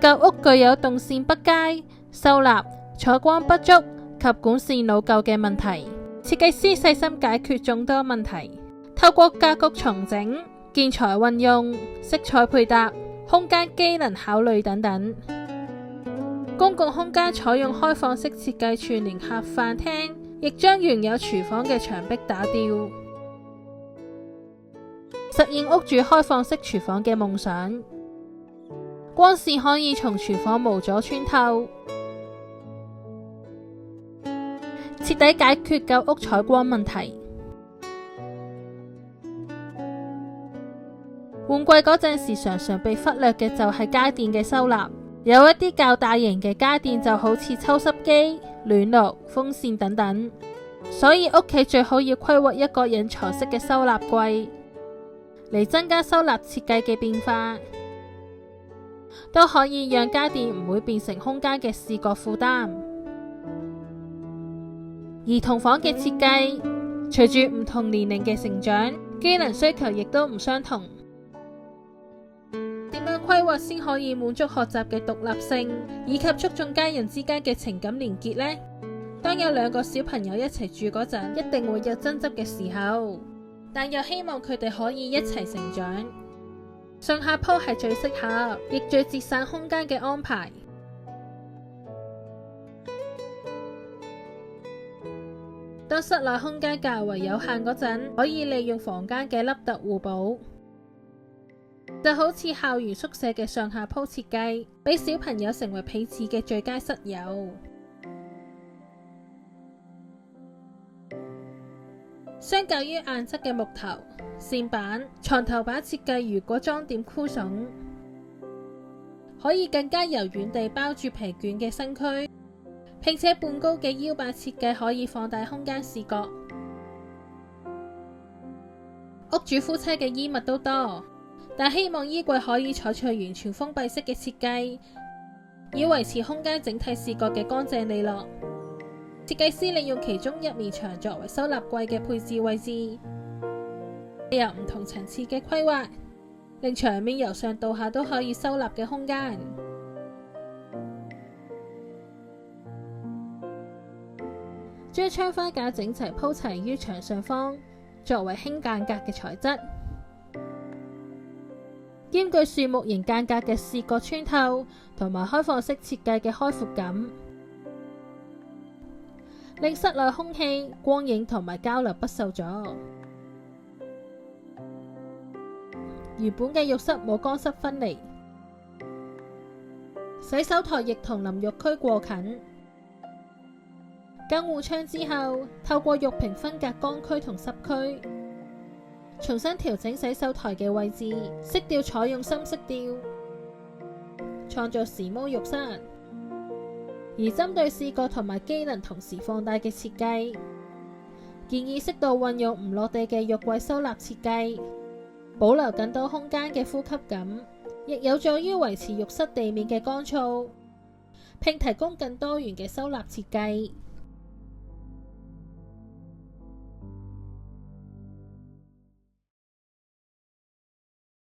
舊屋具有動線不佳、收納、採光不足及管線老舊嘅問題。設計師細心解決眾多問題，透過格局重整、建材運用、色彩配搭、空間機能考慮等等。公共空間採用開放式設計串聯客飯廳，亦將原有廚房嘅牆壁打掉，實現屋主開放式廚房嘅夢想。光線可以從廚房無阻穿透，徹底解決舊屋採光問題。換季嗰陣時，常常被忽略嘅就係家電嘅收納。有一啲較大型嘅家電就好似抽濕機、暖爐、風扇等等，所以屋企最好要規劃一個隱藏式嘅收納櫃，嚟增加收納設計嘅變化，都可以讓家電唔會變成空間嘅視覺負擔。兒童房嘅設計，隨住唔同年齡嘅成長，機能需求亦都唔相同。點樣規劃先可以滿足學習嘅獨立性，以及促進家人之間嘅情感連結呢？當有兩個小朋友一齊住嗰陣，一定會有爭執嘅時候，但又希望佢哋可以一齊成長。上下鋪係最適合，亦最節省空間嘅安排。當室內空間較為有限嗰陣，可以利用房間嘅凹凸互補。就好似校園宿舍嘅上下鋪設計，俾小朋友成為彼此嘅最佳室友。相較於硬質嘅木頭、線板、床頭板設計，如果裝點枯筍，可以更加柔軟地包住疲倦嘅身軀，並且半高嘅腰板設計可以放大空間視覺。屋主夫妻嘅衣物都多，但希望衣櫃可以採取完全封閉式嘅設計，以維持空間整體視覺嘅乾淨利落。設計師利用其中一面牆作為收納櫃嘅配置位置，有唔同層次嘅規劃，令牆面由上到下都可以收納嘅空間。將窗花架整齊鋪齊於牆上方，作為輕間隔嘅材質，兼具樹木型間隔嘅視覺穿透，同埋開放式設計嘅開闊感，令室內空氣、光影同埋交流不受阻。原本嘅浴室冇乾濕分離，洗手台亦同淋浴區過近。更換窗之後，透過浴屏分隔乾區同濕區，重新調整洗手台嘅位置，色調採用深色調，創造時髦浴室。而針對視覺同埋機能同時放大嘅設計，建議適度運用唔落地嘅浴櫃收納設計，保留更多空間嘅呼吸感，亦有助於維持浴室地面嘅乾燥，並提供更多元嘅收納設計。